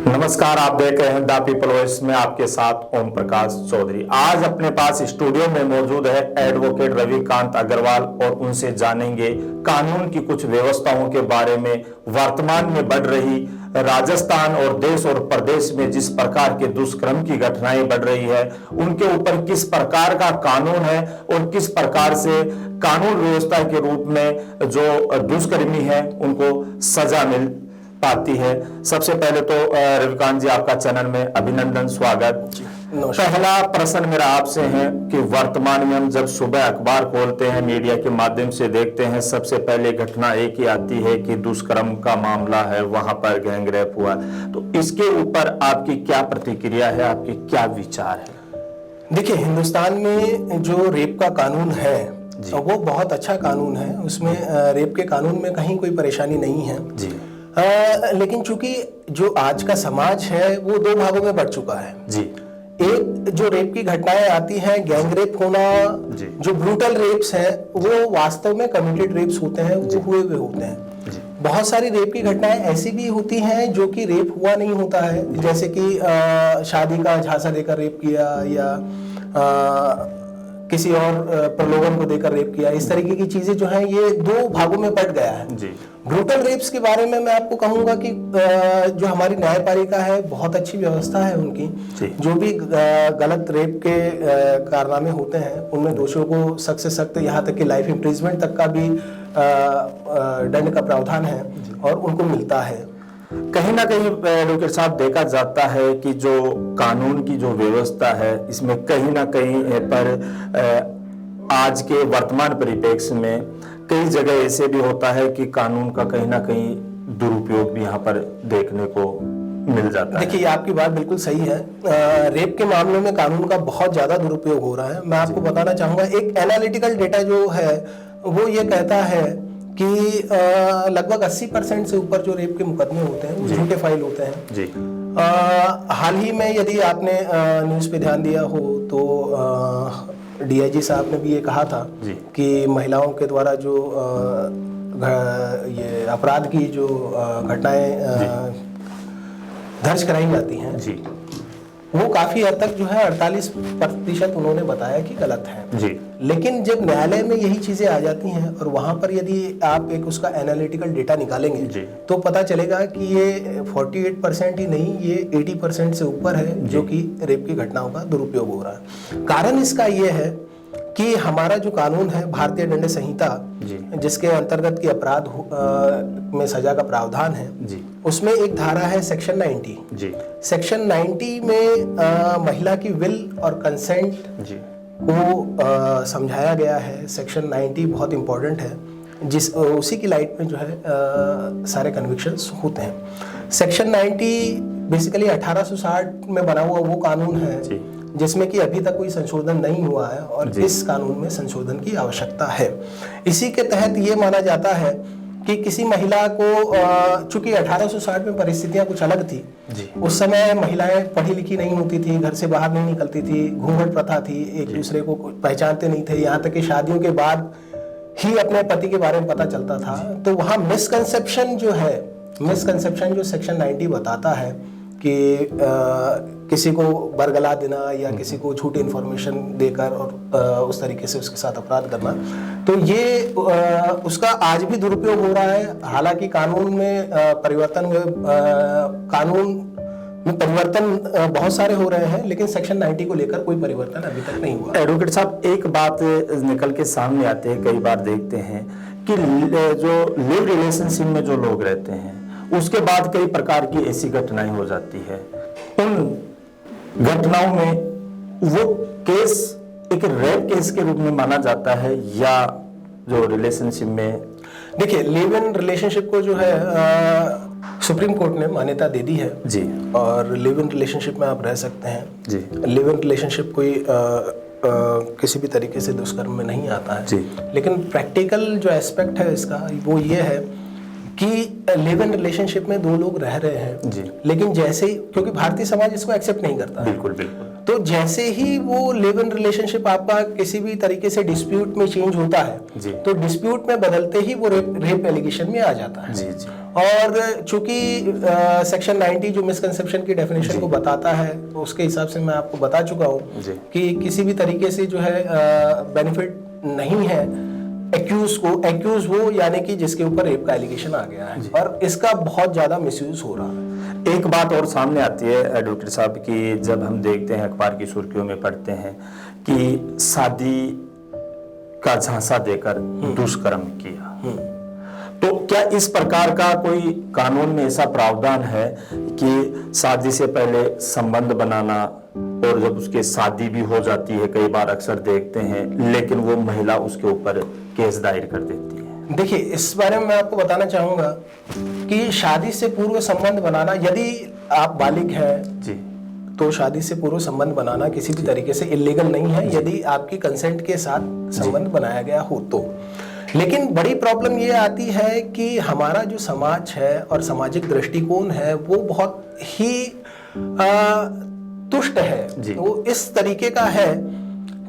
नमस्कार, आप देख रहे हैं द पीपल वॉइस में आपके साथ ओम प्रकाश चौधरी। आज अपने पास स्टूडियो में मौजूद है एडवोकेट रविकांत अग्रवाल और उनसे जानेंगे कानून की कुछ व्यवस्थाओं के बारे में। वर्तमान में बढ़ रही राजस्थान और देश और प्रदेश में जिस प्रकार के दुष्कर्म की घटनाएं बढ़ रही है, उनके ऊपर किस प्रकार का कानून है और किस प्रकार से कानून व्यवस्था के रूप में जो दुष्कर्मी है उनको सजा मिल पाती है। सबसे पहले तो रविकांत जी, आपका चैनल में अभिनंदन, स्वागत। पहला प्रश्न मेरा आपसे है कि वर्तमान में हम जब सुबह अखबार खोलते हैं, मीडिया के माध्यम से देखते हैं, सबसे पहले घटना एक ही आती है कि दुष्कर्म का मामला है, वहां पर गैंगरेप हुआ। तो इसके ऊपर आपकी क्या प्रतिक्रिया है, आपके क्या विचार है? देखिए, हिंदुस्तान में जो रेप का कानून है वो बहुत अच्छा कानून है। उसमें रेप के कानून में कहीं कोई परेशानी नहीं है जी। लेकिन चूंकि जो आज का समाज है वो दो भागों में बढ़ चुका है जी। एक, जो रेप की घटनाएं आती हैं, गैंग रेप होना, जो ब्रूटल रेप्स हैं, वो वास्तव में कमिटेड रेप्स होते हैं, वो हुए हुए होते हैं। बहुत सारी रेप की घटनाएं ऐसी भी होती हैं जो कि रेप हुआ नहीं होता है, जैसे कि शादी का झांसा देकर रेप किया या किसी और प्रलोभन को देकर रेप किया। इस तरीके की चीजें जो हैं ये दो भागों में बट गया है जी। ब्रूटल रेप्स के बारे में मैं आपको कहूंगा कि जो हमारी न्यायपालिका है, बहुत अच्छी व्यवस्था है उनकी। जो भी गलत रेप के कारनामे होते हैं उनमें दोषियों को सख्त से सख्त, यहाँ तक कि लाइफ इम्प्रिजमेंट तक का भी दंड का प्रावधान है और उनको मिलता है। कहीं ना कहीं डॉक्टर साहब देखा जाता है कि जो कानून की जो व्यवस्था है, इसमें कहीं ना कहीं पर आज के वर्तमान परिप्रेक्ष्य में कई जगह ऐसे भी होता है कि कानून का कहीं ना कहीं दुरुपयोग भी यहाँ पर देखने को मिल जाता है। देखिए, आपकी बात बिल्कुल सही है। रेप के मामले में कानून का बहुत ज्यादा दुरुपयोग हो रहा है। मैं आपको बताना चाहूंगा, एक एनालिटिकल डेटा जो है वो ये कहता है कि लगभग 80% से ऊपर जो रेप के मुकदमे होते हैं वो झूठे फाइल होते हैं जी। हाल ही में यदि आपने न्यूज़ पे ध्यान दिया हो तो डीआईजी साहब ने भी ये कहा था कि महिलाओं के द्वारा जो ये अपराध की जो घटनाएं दर्ज कराई जाती हैं जी, वो काफी हद तक जो है 48% उन्होंने बताया कि गलत है जी। लेकिन जब न्यायालय में यही चीजें आ जाती हैं और वहां पर यदि आप एक उसका एनालिटिकल डेटा निकालेंगे तो पता चलेगा कि ये 48% ही नहीं, ये 80% से ऊपर है जो कि रेप की घटनाओं का दुरुपयोग हो रहा है। कारण इसका ये है कि हमारा जो कानून है, भारतीय दंड संहिता, जिसके अंतर्गत की अपराध में सजा का प्रावधान है जी, उसमें एक धारा है सेक्शन 90 जी। सेक्शन 90 में महिला की विल और कंसेंट जी को समझाया गया है। सेक्शन 90 बहुत इंपॉर्टेंट है, उसी की लाइट में जो है सारे कन्विक्शंस होते हैं। सेक्शन 90 बेसिकली 1860 में बना हुआ वो कानून है जी, जिसमें कि अभी तक कोई संशोधन नहीं हुआ है और इस कानून में संशोधन की आवश्यकता है। इसी के तहत ये माना जाता है कि किसी महिला को, चूंकि 1860 में परिस्थितियां कुछ अलग थी जी। उस समय महिलाएं पढ़ी लिखी नहीं होती थी, घर से बाहर नहीं निकलती थी, घूंघट प्रथा थी, एक दूसरे को पहचानते नहीं थे, यहाँ तक कि शादियों के बाद ही अपने पति के बारे में पता चलता था। तो वहाँ मिसकंसेप्शन जो सेक्शन 90 बताता है कि किसी को बरगला देना या किसी को झूठी इंफॉर्मेशन देकर और उस तरीके से उसके साथ अपराध करना, तो ये उसका आज भी दुरुपयोग हो रहा है। हालांकि कानून में परिवर्तन बहुत सारे हो रहे हैं, लेकिन सेक्शन 90 को लेकर कोई परिवर्तन अभी तक नहीं हुआ। एडवोकेट साहब, एक बात निकल के सामने आती है, कई बार देखते हैं कि जो लिव रिलेशनशिप में जो लोग रहते हैं उसके बाद कई प्रकार की ऐसी घटनाएं हो जाती है। उन घटनाओं में वो केस एक रेप केस के रूप में माना जाता है या जो रिलेशनशिप में, देखिए, लिव इन रिलेशनशिप को जो है सुप्रीम कोर्ट ने मान्यता दे दी है जी, और लिव इन रिलेशनशिप में आप रह सकते हैं जी। लिव इन रिलेशनशिप कोई किसी भी तरीके से दुष्कर्म में नहीं आता है जी। लेकिन प्रैक्टिकल जो एस्पेक्ट है इसका वो ये है कि लिव इन रिलेशनशिप में दो लोग रह रहे हैं जी, लेकिन जैसे ही, क्योंकि भारतीय समाज इसको एक्सेप्ट नहीं करता, बिल्कुल बिल्कुल, तो जैसे ही वो लिव इन रिलेशनशिप आपका किसी भी तरीके से डिस्प्यूट में चेंज होता है, तो डिस्प्यूट में बदलते ही वो रेप एलिगेशन में आ जाता है। जी जी। और चूंकि सेक्शन 90 जो मिसकंसेप्शन की डेफिनेशन को बताता है, उसके हिसाब से मैं आपको बता चुका हूँ कि किसी भी तरीके से जो है बेनिफिट नहीं है एक्यूज वो यानी कि जिसके ऊपर रेप का एलिगेशन आ गया है, और इसका बहुत ज्यादा मिसयूज हो रहा है। एक बात और सामने आती है एडवोकेट साहब की, जब हम देखते हैं अखबार की सुर्खियों में पढ़ते हैं कि शादी का झांसा देकर दुष्कर्म किया, तो क्या इस प्रकार का कोई कानून में ऐसा प्रावधान है कि शादी से पहले संबंध बनाना, और जब उसके शादी भी हो जाती है कई बार अक्सर देखते हैं, लेकिन वो महिला उसके ऊपर केस दायर कर देती है? देखिए, इस बारे में मैं आपको बताना चाहूंगा कि शादी से पूर्व संबंध बनाना, यदि आप बालिग हैं जी, तो शादी से पूर्व संबंध बनाना किसी भी तरीके से इलीगल नहीं है, यदि आपकी कंसेंट के साथ संबंध बनाया गया हो तो। लेकिन बड़ी प्रॉब्लम ये आती है कि हमारा जो समाज है और सामाजिक दृष्टिकोण है वो बहुत ही तुष्ट है, वो इस तरीके का है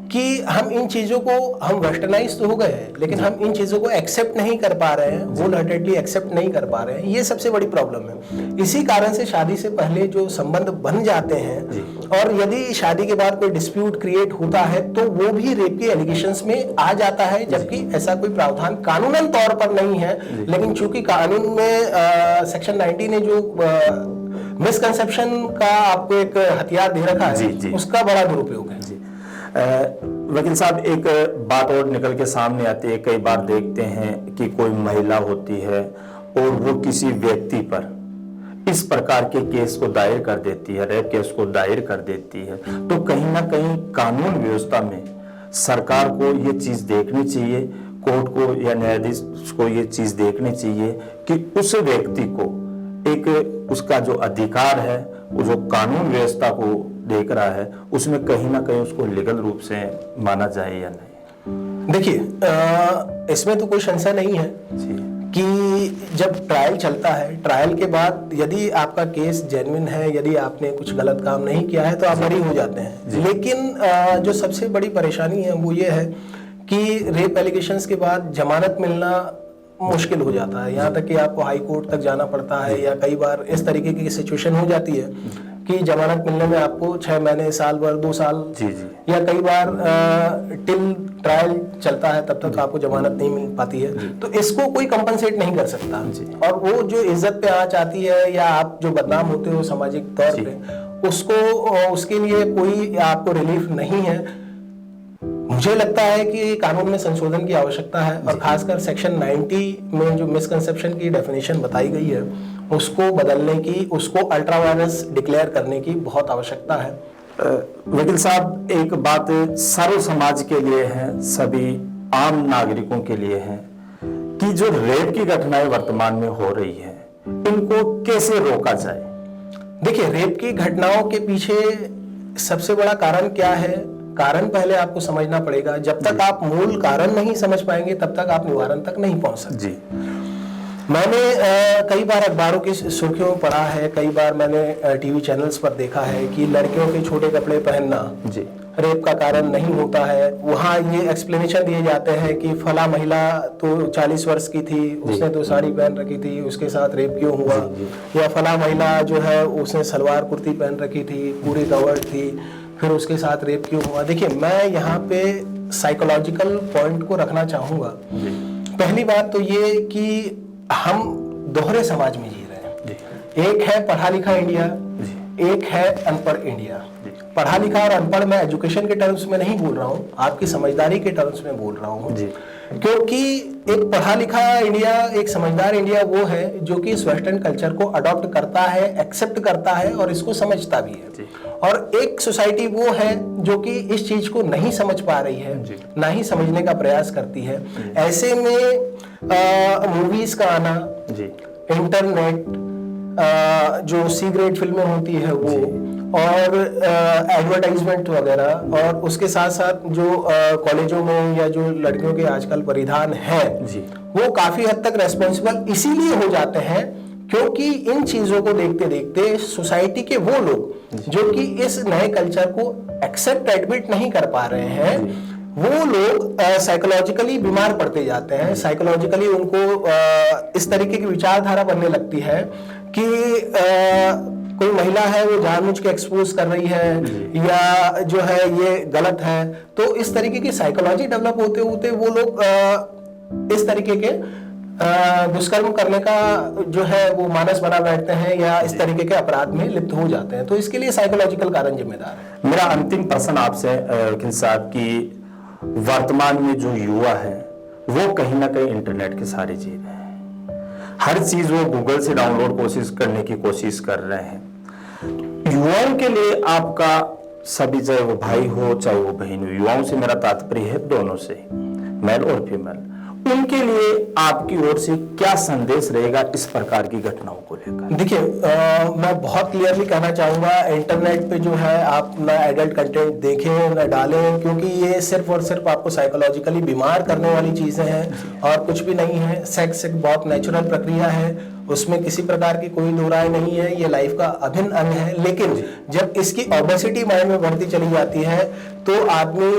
कि हम इन चीजों को, हम वेस्टर्नाइज तो हो गए हैं लेकिन हम इन चीजों को एक्सेप्ट नहीं कर पा रहे हैं, होल हार्टेडली एक्सेप्ट नहीं कर पा रहे हैं। ये सबसे बड़ी प्रॉब्लम है। इसी कारण से शादी से पहले जो संबंध बन जाते हैं, और यदि शादी के बाद कोई डिस्प्यूट क्रिएट होता है तो वो भी रेप के एलिगेशंस में आ जाता है, जबकि ऐसा कोई प्रावधान कानूनन तौर पर नहीं है। लेकिन चूंकि कानून में सेक्शन 90 ने जो मिसकंसेप्शन का आपको एक हथियार दे रखा है, उसका बड़ा दुरुपयोग है। वकील साहब, एक बात और निकल के सामने आती है, कई बार देखते हैं कि कोई महिला होती है और वो किसी व्यक्ति पर इस प्रकार के केस को दायर कर देती है, रेप केस को दायर कर देती है, तो कहीं ना कहीं कानून व्यवस्था में सरकार को ये चीज देखनी चाहिए, कोर्ट को या न्यायाधीश को ये चीज देखनी चाहिए कि उस व्यक्ति को एक उसका जो अधिकार है, वो जो कानून व्यवस्था को देख रहा है, उसमें कहीं ना कहीं उसको लीगल रूप से माना जाए या नहीं। देखिए, इसमें तो कोई संशय नहीं है कि जब ट्रायल चलता है, ट्रायल के बाद यदि आपका केस जेन्युइन है, यदि आपने कुछ गलत काम नहीं किया है तो आप बरी हो जाते हैं। लेकिन जो सबसे बड़ी परेशानी है वो ये है कि रेप एलिगेशंस के बाद जमानत मिलना मुश्किल हो जाता है, यहाँ तक कि आपको हाई कोर्ट तक जाना पड़ता है, या कई बार इस तरीके की सिचुएशन हो जाती है कि जमानत मिलने में आपको 6 महीने, साल भर, 2 साल, या कई बार टिल ट्रायल चलता है तब तक आपको जमानत नहीं मिल पाती है। तो इसको कोई कंपनसेट नहीं कर सकता, और वो जो इज्जत पे आंच आती है या आप जो बदनाम होते हो सामाजिक तौर पे, उसके लिए कोई आपको रिलीफ नहीं है। मुझे लगता है कि कानून में संशोधन की आवश्यकता है, और खासकर सेक्शन 90 में जो मिसकंसेप्शन की डेफिनेशन बताई गई है उसको बदलने की, उसको अल्ट्रा वायरस डिक्लेयर करने की बहुत आवश्यकता है। वकील साहब, एक बात सर्व समाज के लिए है, सभी आम नागरिकों के लिए है कि जो रेप की घटनाएं वर्तमान में हो रही है, इनको कैसे रोका जाए? देखिए, रेप की घटनाओं के पीछे सबसे बड़ा कारण क्या है, कारण पहले आपको समझना पड़ेगा। जब तक आप मूल कारण नहीं समझ पाएंगे तब तक आप निवारण तक नहीं पहुंच सकते। मैंने कई बार अखबारों की सुर्खियों में पढ़ा है, कई बार मैंने टीवी चैनल्स पर देखा है कि लड़कियों के छोटे कपड़े पहनना रेप का कारण नहीं होता है। वहाँ ये एक्सप्लेनेशन दिए जाते हैं कि फला महिला तो 40 वर्ष की थी, उसने तो साड़ी पहन रखी थी, उसके साथ रेप क्यों हुआ, या फला महिला जो है उसने सलवार कुर्ती पहन रखी थी, पूरी कवर्ड थी, फिर उसके साथ रेप क्यों हुआ। देखिए, मैं यहाँ पे साइकोलॉजिकल पॉइंट को रखना चाहूंगा। पहली बात तो ये कि हम दोहरे समाज में जी रहे हैं। एक है पढ़ा लिखा इंडिया, एक है अनपढ़ इंडिया। पढ़ा लिखा और अनपढ़ मैं एजुकेशन के टर्म्स में नहीं बोल रहा हूँ, आपकी समझदारी के टर्म्स में बोल रहा हूँ। क्योंकि एक पढ़ा लिखा इंडिया, एक समझदार इंडिया वो है जो कि इस वेस्टर्न कल्चर को अडॉप्ट करता है, एक्सेप्ट करता है और इसको समझता भी है। और एक सोसाइटी वो है जो कि इस चीज को नहीं समझ पा रही है, ना ही समझने का प्रयास करती है। ऐसे में मूवीज का आना, इंटरनेट, जो सी ग्रेड फिल्में होती है वो, और एडवर्टाइजमेंट वगैरह, और उसके साथ साथ जो कॉलेजों में या जो लड़कियों के आजकल परिधान है वो काफी हद तक रेस्पॉन्सिबल इसीलिए हो जाते हैं क्योंकि इन चीजों को देखते देखते सोसाइटी के वो लोग जो कि इस नए कल्चर को एक्सेप्ट एडमिट नहीं कर पा रहे हैं, वो लोग साइकोलॉजिकली बीमार पड़ते जाते हैं। साइकोलॉजिकली उनको इस तरीके की विचारधारा बनने लगती है कि कोई महिला है वो जानबूझ के एक्सपोज कर रही है या जो है ये गलत है। तो इस तरीके की साइकोलॉजी डेवलप होते होते वो लोग इस तरीके के दुष्कर्म करने का जो है वो मानस बना बैठते हैं या इस तरीके के अपराध में लिप्त हो जाते हैं। तो इसके लिए साइकोलॉजिकल कारण जिम्मेदार है। मेरा अंतिम प्रश्न आपसे वकील साहब की, वर्तमान में जो युवा है वो कहीं ना कहीं इंटरनेट के सहारे जी रहे हैं, हर चीज वो गूगल से डाउनलोड करने की कोशिश कर रहे हैं। तो युवाओं के लिए आपका, सभी चाहे वो भाई हो चाहे वो बहन हो, युवाओं से मेरा तात्पर्य है दोनों से, मेल और फीमेल, उनके लिए आपकी ओर से क्या संदेश रहेगा इस प्रकार की घटनाओं को लेकर? देखिए, मैं बहुत क्लियरली कहना चाहूंगा, इंटरनेट पे जो है आप ना एडल्ट कंटेंट देखें ना डालें, क्योंकि ये सिर्फ और सिर्फ आपको साइकोलॉजिकली बीमार करने वाली चीजें हैं और कुछ भी नहीं है। सेक्स एक बहुत नेचुरल प्रक्रिया है, उसमें किसी प्रकार की कोई दो राय नहीं है, ये लाइफ का अभिन्न अंग है। लेकिन जब इसकी ओबेसिटी माइंड में बढ़ती चली जाती है तो आदमी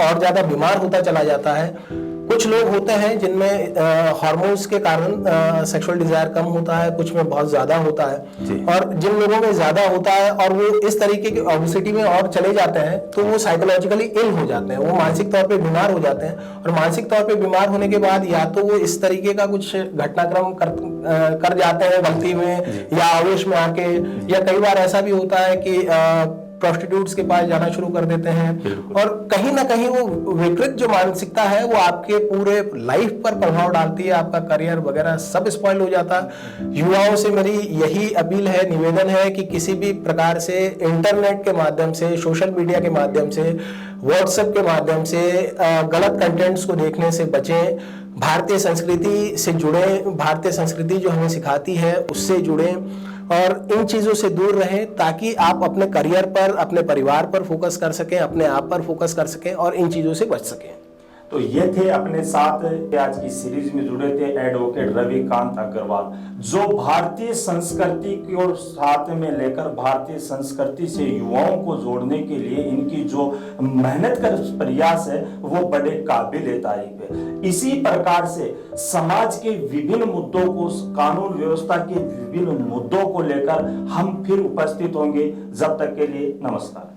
और ज्यादा बीमार होता चला जाता है। कुछ लोग होते हैं जिनमें हार्मोन्स के कारण सेक्सुअल डिजायर कम होता है, कुछ में बहुत ज्यादा होता है, और जिन लोगों में ज्यादा होता है और वो इस तरीके की ओबेसिटी में और चले जाते हैं तो वो साइकोलॉजिकली इल हो जाते हैं, वो मानसिक तौर पे बीमार हो जाते हैं। और मानसिक तौर पे बीमार होने के बाद या तो वो इस तरीके का कुछ घटनाक्रम कर जाते हैं गलती में या आवेश में आके, या कई बार ऐसा भी होता है कि प्रोस्टिट्यूट्स के पास जाना शुरू कर देते हैं। और कहीं ना कहीं वो विकृत जो मानसिकता है वो आपके पूरे लाइफ पर प्रभाव डालती है, आपका करियर वगैरह सब स्पॉइल हो जाता है। युवाओं से मेरी यही अपील है, निवेदन है कि किसी भी प्रकार से इंटरनेट के माध्यम से, सोशल मीडिया के माध्यम से, व्हाट्सएप के माध्यम से गलत कंटेंट्स को देखने से बचें। भारतीय संस्कृति से जुड़े, भारतीय संस्कृति जो हमें सिखाती है उससे जुड़े और इन चीजों से दूर रहें, ताकि आप अपने करियर पर, अपने परिवार पर फोकस कर सकें, अपने आप पर फोकस कर सकें और इन चीजों से बच सकें। तो ये थे अपने साथ आज की सीरीज में जुड़े थे एडवोकेट रविकांत अग्रवाल, जो भारतीय संस्कृति को साथ में लेकर भारतीय संस्कृति से युवाओं को जोड़ने के लिए इनकी जो मेहनत का प्रयास है वो बड़े काबिल तारीफ है। इसी प्रकार से समाज के विभिन्न मुद्दों को, कानून व्यवस्था के विभिन्न मुद्दों को लेकर हम फिर उपस्थित होंगे। जब तक के लिए नमस्कार।